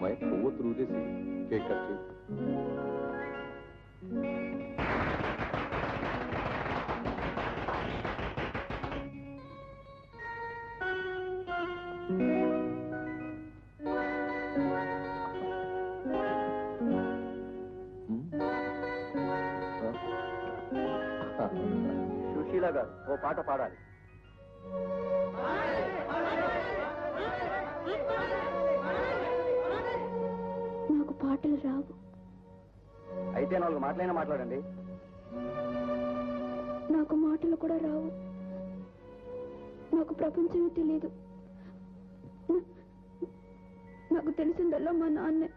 అమ్మాయి కొవ్వొత్తులు ఊదేసి cake cut చేయి. సుశీల గారు ఓ పాట పాడాలి. నాకు పాటలు రావు. అయితే 4 మాటలైనా మాట్లాడండి. నాకు మాటలు కూడా రావు. నాకు ప్రపంచమే తెలీదు. నాకు తెలిసిందల్లా మా నాన్నే.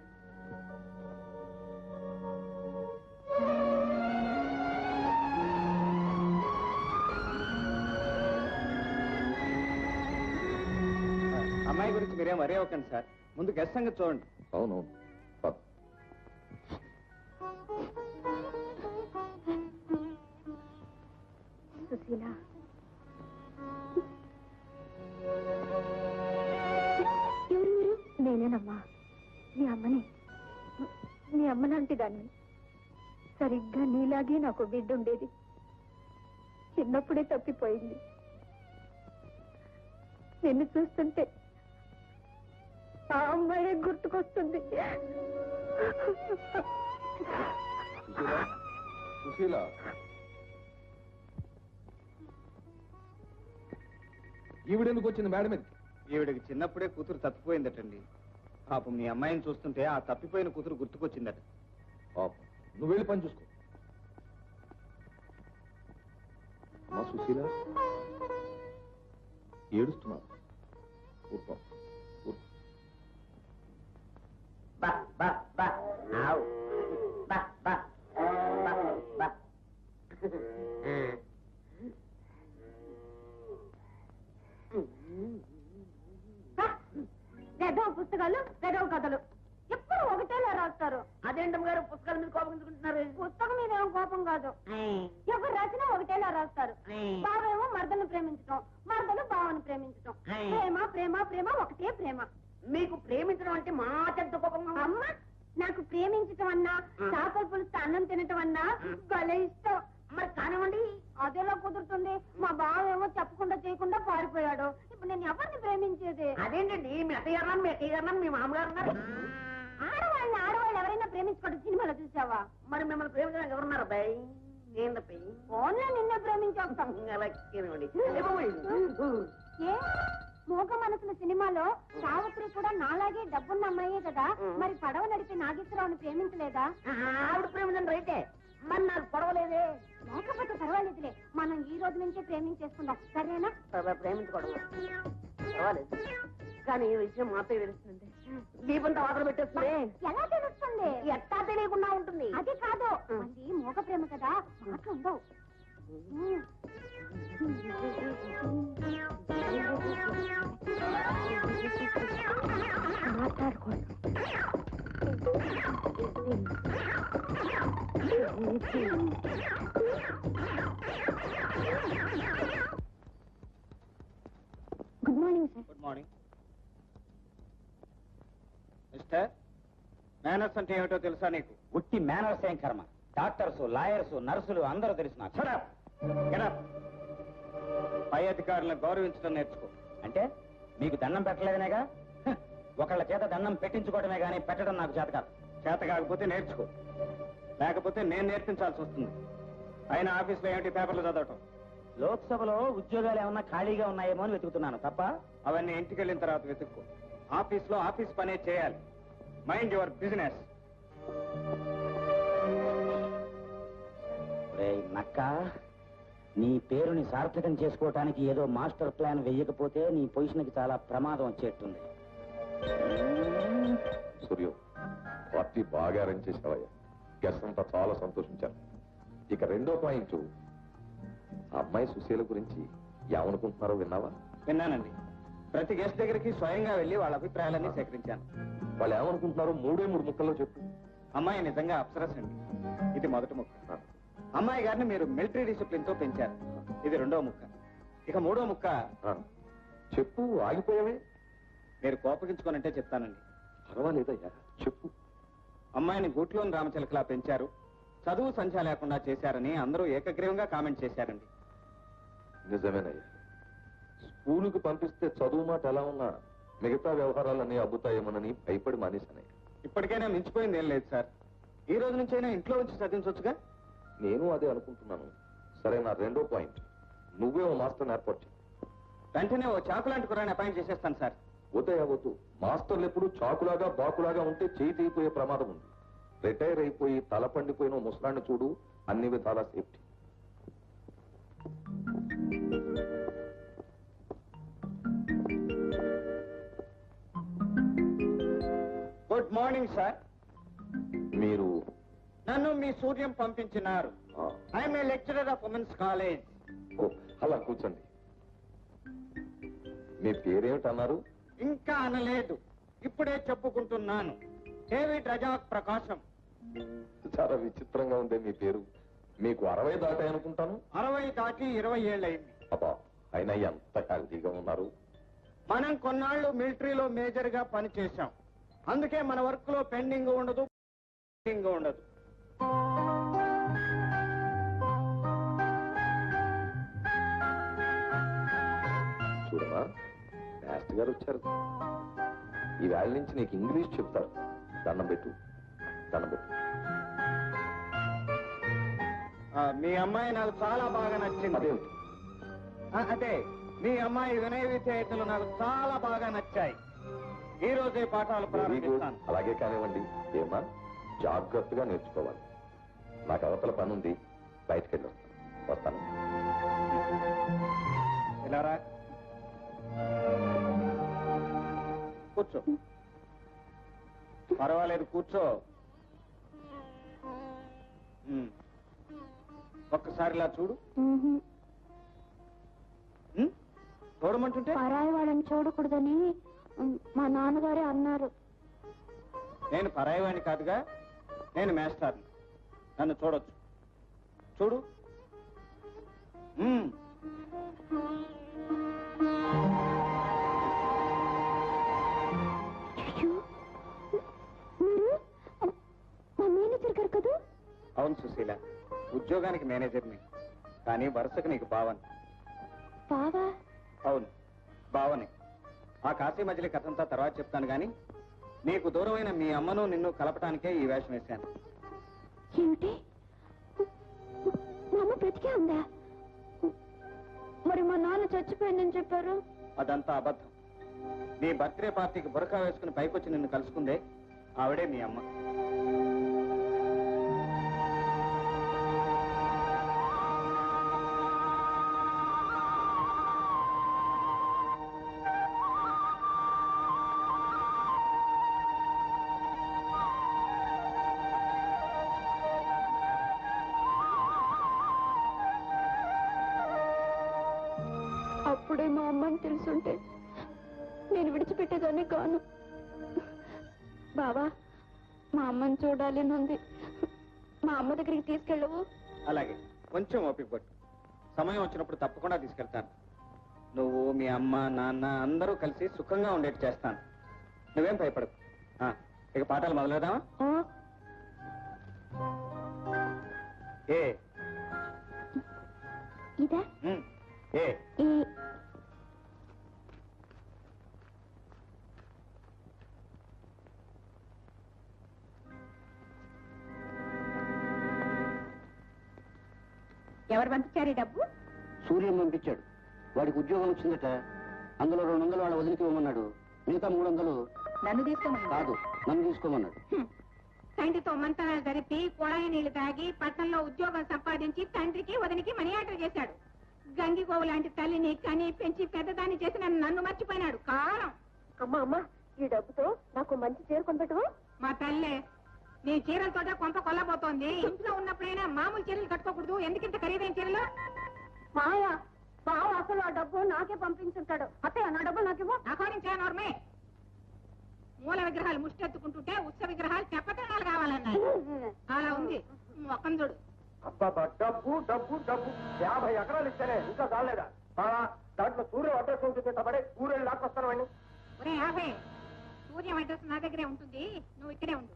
అమ్మాయి గురించి మీరేం వరే అవ్వకండి సార్. ముందు గెస్ట్ సంగతి చూడండి. అవునవును. సుశీల, ఎవరు మీరు? నేనేనమ్మా, మీ అమ్మని. మీ అమ్మ లాంటి దాన్ని. సరిగ్గా నీలాగే నాకు బిడ్డ ఉండేది. చిన్నప్పుడే తప్పిపోయింది. నిన్ను చూస్తుంటే ఆ అమ్మాయే గుర్తుకొస్తుంది. సుశీల, ఈవిడెందుకు వచ్చింది మేడం? ఈవిడికి చిన్నప్పుడే కూతురు తప్పిపోయిందటండి. పాపం మీ అమ్మాయిని చూస్తుంటే ఆ తప్పిపోయిన కూతురు గుర్తుకొచ్చిందట. నువ్వు వెళ్ళి పని చూసుకో. మా సుశీల ఏడుస్తున్నావు. ఊరుకో. గదవ పుస్తకాలు, గదవ కథలు ఎప్పుడు ఒకటేలా రాస్తారు. అదేంటమ్మ గారు పుస్తకాల మీద కోపగించుకుంటున్నారు? పుస్తకం మీద ఏం కోపం కాదు. ఎవరు రాసినా ఒకటేలా రాస్తారు. బావేమో మరదలను ప్రేమించటం, మరదలు బావను ప్రేమించటం. ప్రేమ ప్రేమ ప్రేమ ఒకటే ప్రేమ. మీకు ప్రేమించడం అంటే మా చెడ్డ కోపంగా. అమ్మ, నాకు ప్రేమించటం అన్నా, చేపల పులుసు అన్నం తినటం అన్నా భలే ఇష్టం. మరి కానివ్వండి. అదేలా కుదురుతుంది? మా బావేమో చెప్పకుండా చేయకుండా పారిపోయాడు. ఇప్పుడు నేను ఎవరిని ప్రేమించేది? అదేంటండి, మీ అత్తయ్య గారు, మీ అత్తయ్య గారు, మీ మామగారు ఉన్నారు. ఆడవాళ్ళు ఎవరైనా ప్రేమించుకోవడం సినిమాలో చూసావా? మరి మిమ్మల్ని ప్రేమించడానికి ఎవరున్నారు అబ్బాయి? నేను తప్పి ఫోన్లో నిన్నే ప్రేమించేస్తాం. అలా కానివ్వండి. ఏ మోగ మనసుల సినిమాలో సావిత్రి కూడా నాలాగే డబ్బున్న అమ్మాయే కదా, మరి పడవ నడిపి నాగేశ్వరరావుని ప్రేమించలేదా? ఆవిడ ప్రేమించండి రైతే, మరి నాకు పొడవలేదే. లేకపోతే పర్వాలేదులే, మనం ఈ రోజు నుంచే ప్రేమించేసుకుందాం, సరేనా? ప్రేమించుకోవడం పర్వాలేదు, కానీ ఈ విషయం మాతో తెలుస్తుంది. దీపంతో వాతలు పెట్టేస్తుంది. ఎలా తెలుస్తుంది? ఎట్టా తెలియకుండా ఉంటుంది. అది కాదు, అది మోగ ప్రేమ కదా, మాటలు ఉండవు. మాట్లాడుకోండి. Good morning sir. Good morning mister. Manners అంటే ఏమిటో తెలుసా నీకు? ఉట్టి మేనర్స్ ఏం కర్మ. డాక్టర్స్, లాయర్స్, నర్సులు అందరూ తెలుసు నాకు. పై అధికారులను గౌరవించడం నేర్చుకో. అంటే మీకు దండం పెట్టలేదనేగా? ఒకళ్ళ చేత దండం పెట్టించుకోవడమే గానీ పెట్టడం నాకు చేత కాదు. చేత కాకపోతే నేర్చుకో, లేకపోతే నేను నేర్పించాల్సి వస్తుంది. అయినా ఆఫీస్లో ఏమిటి పేపర్లు చదవటం? లోక్సభలో ఉద్యోగాలు ఏమన్నా ఖాళీగా ఉన్నాయేమో అని వెతుకుతున్నాను తప్ప. అవన్నీ ఇంటికి వెళ్ళిన తర్వాత వెతుక్కో. ఆఫీస్లో ఆఫీస్ పనే చేయాలి. Mind your business. నక్క, నీ పేరుని సార్థకం చేసుకోవటానికి ఏదో మాస్టర్ ప్లాన్ వెయ్యకపోతే నీ పొజిషన్కి చాలా ప్రమాదం వచ్చేట్టుంది. సూర్యు, పార్టీ బాగా అరేంజ్ చేసావయ్యా. గెస్ట్ అంతా చాలా సంతోషించారు. ఇక రెండో పాయింట్, అమ్మాయి సుశీల గురించి ఏమనుకుంటున్నారో విన్నావా? విన్నానండి. ప్రతి గెస్ట్ దగ్గరికి స్వయంగా వెళ్లి వాళ్ళ అభిప్రాయాలన్నీ సేకరించాను. వాళ్ళు ఏమనుకుంటున్నారో 3 ముక్కల్లో చెప్పు. అమ్మాయి నిజంగా అప్సరస్ అండి. ఇది మొదటి ముక్క. అమ్మాయి గారిని మీరు మిలిటరీ డిసిప్లిన్ తో పెంచారు. ఇది రెండో ముక్క. ఇక మూడో ముక్క చెప్పు, ఆగిపోయావే. మీరు కోపగించుకోనంటే చెప్తానండి. పర్వాలేదయ్యా, చెప్పు. అమ్మాయిని గూట్లోని రామచిలకలా పెంచారు, చదువు సంధ్య లేకుండా చేశారని అందరూ ఏకగ్రీవంగా కామెంట్ చేశారండి. నిజమేనయ్యా, స్కూలుకి పంపిస్తే చదువు మాట ఎలా ఉన్నా మిగతా వ్యవహారాలన్నీ అబ్బుతాయేమోనని భయపడి మానేశానయ్యా. ఇప్పటికైనా మించిపోయింది ఏం లేదు సార్. ఈ రోజు నుంచైనా ఇంట్లో వచ్చి చదివించవచ్చుగా. నేను అదే అనుకుంటున్నాను. సరే, నా రెండో పాయింట్, నువ్వే ఓ మాస్టర్ని ఏర్పాటు చేయి. వెంటనే ఓ చాకు లాంటి కురాన్ని అపాయింట్ చేసేస్తాను సార్. వద్దయ్యా వద్దు. మాస్టర్లు ఎప్పుడు చాకులాగా బాకులాగా ఉంటే చేయి తెగిపోయే ప్రమాదం ఉంది. రిటైర్ అయిపోయి తల పండిపోయిన ఓ ముసలాన్ని చూడు, అన్ని విధాలా సేఫ్టీ. Good morning sir. మీరు నన్ను మీ సూర్యం పంపించినారు. I'm a lecturer of women's college. ఓ, అలా కూర్చోండి. మీ పేరేమిటన్నారు? ఇంకా అనలేదు, ఇప్పుడే చెప్పుకుంటున్నాను. డేవిడ్ రజాక్ ప్రకాశం. చాలా విచిత్రంగా ఉంది మీ పేరు. మీకు 60 దాటాయి అనుకుంటాను. 60 దాటి 20 ఏళ్ళయింది. అబ్బా, అయినా ఎంత హెల్తీగా ఉన్నారు. మనం కొన్నాళ్ళు మిలిటరీలో మేజర్ గా పనిచేశాం. అందుకే మన వర్క్ లో పెండింగ్ ఉండదు, ఉండదు. చూడమా, మాస్టర్ గారు వచ్చారు. ఈ వేళ నుంచి నీకు ఇంగ్లీష్ చెప్తారు. దండం పెట్టు, దండం పెట్టు. మీ అమ్మాయి నాకు చాలా బాగా నచ్చింది. అదేమిటి? అదే, మీ అమ్మాయి వినయ విధేయతలు నాకు చాలా బాగా నచ్చాయి. ఈ రోజే పాఠాలు వెరీ గుడ్. ప్రారంభిస్తాను. అలాగే కానివ్వండి. ఏమా, జాగ్రత్తగా నేర్చుకోవాలి. నాకు అవతల పని ఉంది, బయటకు వెళ్ళి వస్తాను. ఇలా రా, కూర్చో. పర్వాలేదు, కూర్చో. ఒక్కసారి ఇలా చూడు. చూడమంటుంటే పరాయి వాళ్ళని చూడకూడదని మా నాన్నగారే అన్నారు. నేను పరాయివాణ్ణి కాదుగా, నేను మేస్టార్ని. నన్ను చూడొచ్చు. చూడు. మా మేనేజర్ గారు కదా? అవును సుశీల, ఉద్యోగానికి మేనేజర్ని, కానీ వరుసకు నీకు బావని. బావా? అవును, బావని. ఆ కాశీ మజిలీ కథంతా తర్వాత చెప్తాను గాని, నీకు దూరమైన మీ అమ్మను నిన్ను కలపటానికే ఈ వేషం వేశాను. ఏమిటి? మా అమ్మ బ్రతికే ఉందా? మరి మా నాన్న చచ్చిపోయిందని చెప్పారు. అదంతా అబద్ధం. నీ బర్త్డే పార్టీకి బురకా వేసుకుని పైకొచ్చి నిన్ను కలుసుకుందే ఆవిడే మీ అమ్మ. అప్పుడే మా అమ్మని తెలుసుంటే నేను విడిచిపెట్టేదాన్ని కాను. బావా, మా అమ్మని చూడాలి నుంది. మా అమ్మ దగ్గరికి తీసుకెళ్ళవు? అలాగే, కొంచెం ఓపిక పట్టు. సమయం వచ్చినప్పుడు తప్పకుండా తీసుకెళ్తాను. నువ్వు, మీ అమ్మ, నాన్న అందరూ కలిసి సుఖంగా ఉండేట్టు చేస్తాను. నువ్వేం భయపడకు. ఇక పాఠాలు మొదలెడదామా? ఏ ఇదా? ఏ ఎవరు పంపించారు డబ్బు? సూర్యం పంపించాడు. వాడికి ఉద్యోగం వచ్చిందట. అందులో 200 వాళ్ళ వదిలికి ఇవ్వమన్నాడు. మిగతా 300 నన్ను తీసుకోమని కాదు, నన్ను తీసుకోమన్నాడు. తండ్రితో మంతనాలు జరిపి కొడాయి నీళ్లు తాగి పట్టణంలో ఉద్యోగం సంపాదించి తండ్రికి వదినికి మనీ ఆర్డర్ చేశాడు. గంగిగోవు లాంటి తల్లిని కని పెంచి పెద్దదాన్ని చేసి నన్ను మర్చిపోయినాడు. కారం. అమ్మా, ఈ డబ్బుతో నాకు మంచి చీర కొనబెట్టవా? మా తల్లే, నీ చీరలతోటే కొంప కొల్లబోతోంది. ఇంట్లో ఉన్నప్పుడైనా మామూలు చీరలు కట్టుకోకూడదు. ఎందుకింత ఖరీదైన చీరలు? మాయా, బావ అసలు ఆ డబ్బు నాకే పంపించుంటాడు. అత్తయ్య, నా డబ్బు నాకేమో. నాకోరించానోర్మే. మూల విగ్రహాలు ముష్టెత్తుకుంటుంటే ఉత్సవ విగ్రహాలు చెప్పతనాలు కావాలన్నాయి. అలా ఉంది మొక్కం చూడు. అబ్బాబా, డబ్బు డబ్బు డబ్బు. 50 ఎకరాలు ఇచ్చానే, ఇంకా కాలేదా? దాంట్లో సూర్యం అడ్రస్ ఉంటుంది. తబడే ఊరేళ్ళు లాక్కొస్తాను. ఒరే 50, సూర్యం అడ్రస్ నా దగ్గరే ఉంటుంది, నువ్వు ఇక్కడే ఉండు.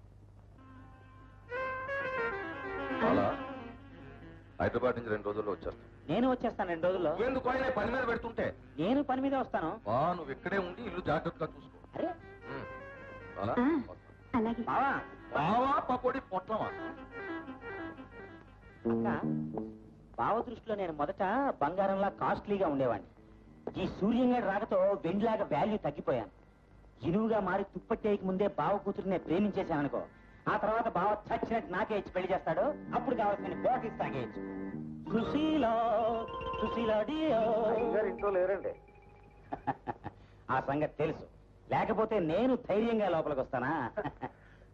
అలా హైదరాబాద్ నుంచి 2 రోజుల్లో వచ్చేస్తాను. నేను వచ్చేస్తాను 2 రోజుల్లో. ఎందుకు ఆయన పని మీద పెడుతుంటే? నేను పని మీద వస్తాను. నువ్వు ఇక్కడే ఉండి ఇల్లు జాగ్రత్తగా చూసుకో. అరే అలా అలాగే. బావా, బావా పకోడి పొట్లమా? అక్క, బావ దృష్టిలో నేను మొదట బంగారంలా కాస్ట్లీగా ఉండేవాడిని. ఈ సూర్యంగాడి రాకతో వెండిలాగా వాల్యూ తగ్గిపోయాను. ఇనువుగా మారి తుప్పట్టేయక ముందే బావ కూతురు నేను ప్రేమించేశాననుకో, ఆ తర్వాత బావ చచ్చినట్టు నాకే ఇచ్చి పెళ్లి చేస్తాడు. అప్పుడు కావాల్సిన బాటిల్స్ తాగేయచ్చు. సుశీల సుశీలాడియో. ఇంట్లో లేరండి. ఆ సంగతి తెలుసు, లేకపోతే నేను ధైర్యంగా లోపలికి వస్తానా?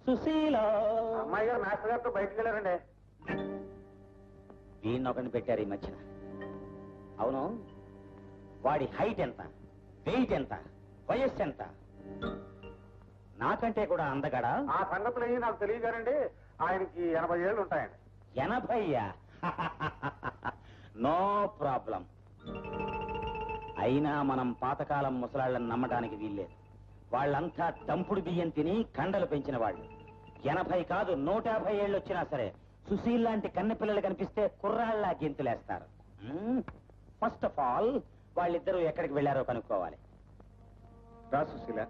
సుశీల. అమ్మాయి గారు మాస్టర్ గారితో బయటకు వెళ్ళారండి. వీణొకరిని పెట్టారు ఈ మధ్యన. అవును, వాడి హైట్ ఎంత, వెయిట్ ఎంత, వయస్సు ఎంత? నాకంటే కూడా అందగాడా? ఆ సంగతులు ఏమి నాకు తెలియగానండి. ఆయనకి 80 ఏళ్ళు ఉంటాయండి. 80? No problem. అయినా మనం పాతకాలం ముసలాళ్ళని నమ్మడానికి వీల్లేదు. వాళ్ళంతా దంపుడు బియ్యం తిని కండలు పెంచిన వాళ్ళు. 80 కాదు 150 ఏళ్ళు వచ్చినా సరే సుశీల్ లాంటి కన్నె పిల్లలు కనిపిస్తే కుర్రాళ్ళ గెంతులేస్తారు. ఫస్ట్ ఆఫ్ ఆల్ వాళ్ళిద్దరూ ఎక్కడికి వెళ్ళారో కనుక్కోవాలి. రా సుశీల.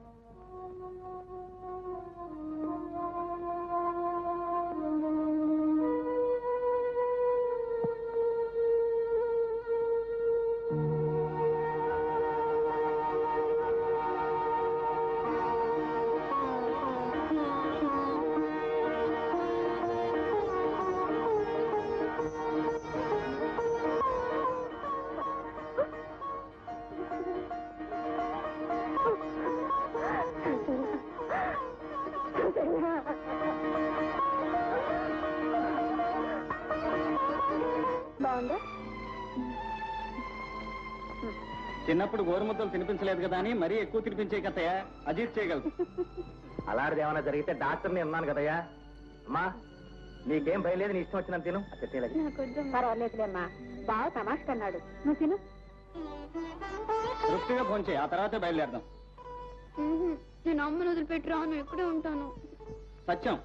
బాగుందా? చిన్నప్పుడు గోరుముద్దలు తినిపించలేదు కదా అని మరీ ఎక్కువ తినిపించే కదయ్యా, అజీత్ చేయగలదు. అలాంటిది ఏమైనా జరిగితే డాక్టర్ని ఉన్నాను కదయ్యా. అమ్మా నీకేం భయలేదు, నీ ఇష్టం వచ్చినంత తిను. పర్వాలేదులేమ్మా, బాగా తమాష్ కన్నాడు. నువ్వు తిను. తృప్తిగా భోంచే, ఆ తర్వాతే బయలుదేరదాం. నేను అమ్మను వదిలిపెట్టి రాను, ఇక్కడే ఉంటాను. సత్యం,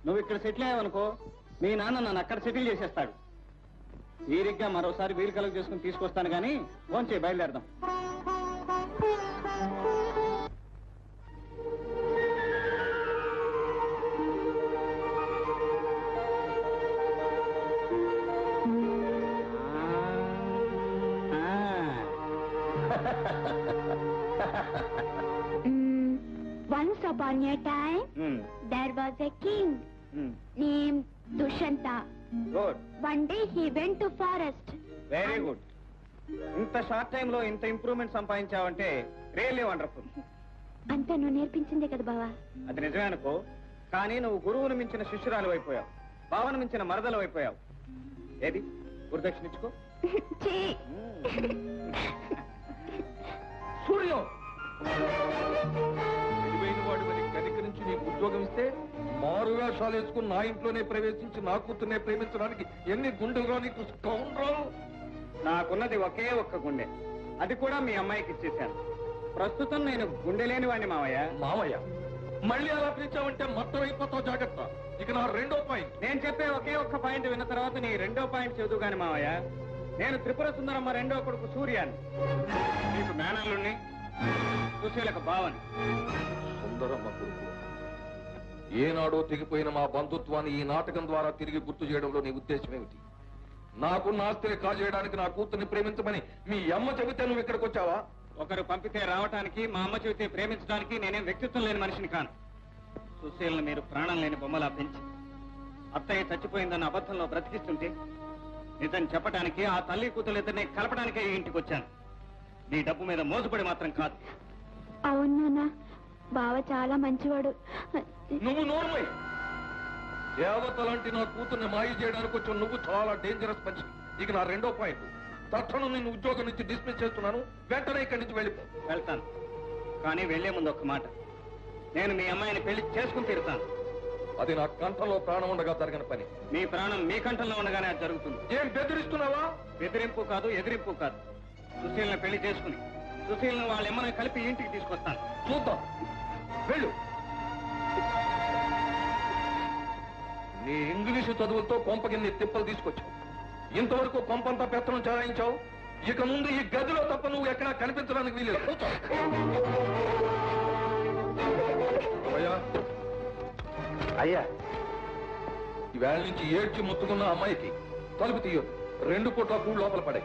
నువ్వు ఇక్కడ సెటిల్ అయ్యావనుకో, మీ నాన్న నన్ను అక్కడ సెటిల్ చేసేస్తాడు. వీరిగ్గా మరోసారి వీలు కలుగు చేసుకుని తీసుకొస్తాను కానీ భోంచే, బయలుదేరదాం. Once upon a time, there was a king named Dushanta. Good, One day he went to forest. Very good. ఇంత షార్ట్ టైమ్ లో ఇంత ఇంప్రూవ్మెంట్ సంపాదించావంటే రియల్లీ వండర్ఫుల్. అంతా నువ్వు నేర్పించిందే కదా బావా. అది నిజమే అనుకో, కానీ నువ్వు గురువును మించిన శిష్యురాలు అయిపోయావు, భావన మించిన మరదలు అయిపోయావు. ఏది గురుదక్షిణ ఇచ్చుకో. ఛీ! సూర్యం వాడు మరి కనిక నుంచి నీకు ఉద్యోగం ఇస్తే మారువేషాలు వేసుకుని నా ఇంట్లోనే ప్రవేశించి నా కూతుర్నే ప్రేమించడానికి ఎన్ని గుండెలుగా నీకు స్కౌండ్రల్. నాకున్నది ఒకే ఒక్క గుండె, అది కూడా మీ అమ్మాయికి ఇచ్చేశాను. ప్రస్తుతం నేను గుండె లేని వాడిని మావయ్య. మావయ్య మళ్ళీ అలా పిలిచావంటే మొత్తం అయిపోతావు, జాగ్రత్త. ఇక నా 2వ పాయింట్. నేను చెప్పే ఒకే ఒక్క పాయింట్ విన్న తర్వాత నీ 2వ పాయింట్ చదువు గాని మావయ్య. నేను త్రిపుర సుందరమ్మ 2వ కొడుకు సూర్యాన్ని, నీకు మేనల్లుణ్ణి, సుశీలకు బావని. సుందరమ్మ కొడుకు ఏనాడో తెగిపోయిన మా బంధుత్వాన్ని ఈ నాటకం ద్వారా తిరిగి గుర్తు చేయడంలో నీ ఉద్దేశం ఏమిటి? నాకున్న ఆస్తిని కాజేయడానికి నా కూతుర్ని ప్రేమించమని మీ అమ్మ చెబితే నువ్వు ఇక్కడికి వచ్చావా? ఒకరు పంపితే రావటానికి, మా అమ్మ చెబితే ప్రేమించడానికి నేనేం వ్యక్తిత్వం లేని మనిషిని కాను. సుశీలను మీరు ప్రాణం లేని బొమ్మలా పెంచి అత్తయ్య చచ్చిపోయిందన్న అబద్ధంలో బ్రతికిస్తుంటే నిజం చెప్పడానికి, ఆ తల్లి కూతురిద్దరిని కలపడానికే ఈ ఇంటికి వచ్చాను. నీ డబ్బు మీద మోసపడి మాత్రం కాదు. అవును నాన్న, బావ చాలా మంచివాడు. నువ్వు నోర్మై. దేవతలాంటి నా కూతుర్ని మాయ చేయడానికి వచ్చి నువ్వు చాలా డేంజరస్ మనిషి. ఇక నా 2వ పాయింట్. తక్షణం నేను ఉద్యోగం నుంచి డిస్మిస్ చేస్తున్నాను, వెంటనే ఇక్కడి నుంచి వెళ్ళిపో. వెళ్తాను, కానీ వెళ్లే ముందు ఒక్క మాట. నేను మీ అమ్మాయిని పెళ్లి చేసుకుని తీరుతాను. అది నా కంఠంలో ప్రాణం ఉండగా జరగని పని. మీ ప్రాణం మీ కంఠంలో ఉండగానే అది జరుగుతుంది. ఏం బెదిరిస్తున్నావా? బెదిరింపు కాదు, ఎదిరింపు కాదు. సుశీలను పెళ్లి చేసుకుని సుశీలను వాళ్ళ ఎమ్మని కలిపి ఇంటికి తీసుకొస్తాను. చూద్దాం, వెళ్ళు. ఇంగ్లీషు చదువులతో కొంపకిన్ని తిప్పలు తీసుకొచ్చావు. ఇంతవరకు కొంపంతా పెత్తనం చెలాయించావు. ఇక ముందు ఈ గదిలో తప్ప నువ్వు ఎక్కడా కనిపించడానికి వీలేదు. అయ్యా, ఈవేళ నుంచి ఏడ్చి ముత్తుకున్న అమ్మాయికి తలుపు తీయొద్దు. 2 పూట్ల కూడు లోపల పడే.